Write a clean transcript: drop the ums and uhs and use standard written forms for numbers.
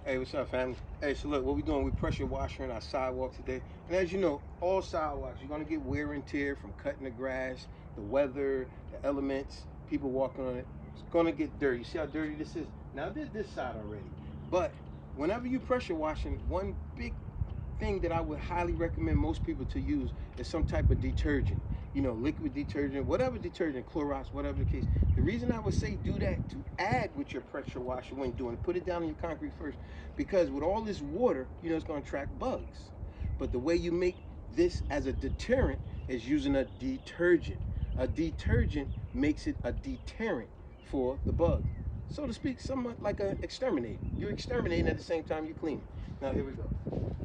Hey, what's up, family? Hey, so look, what we doing? We pressure washing our sidewalk today. And as you know, all sidewalks, you're gonna get wear and tear from cutting the grass, the weather, the elements, people walking on it. It's gonna get dirty. You see how dirty this is? Now, I did this side already. But whenever you pressure washing, one big thing that I would highly recommend most people to use is some type of detergent. You know, liquid detergent, whatever detergent, Clorox, whatever the case. The reason I would say do that to add with your pressure washer when doing it, put it down in your concrete first, because with all this water, you know, it's going to attract bugs. But the way you make this as a deterrent is using a detergent. A detergent makes it a deterrent for the bug, so to speak, somewhat like an exterminator. You're exterminating at the same time you're cleaning. Now here we go.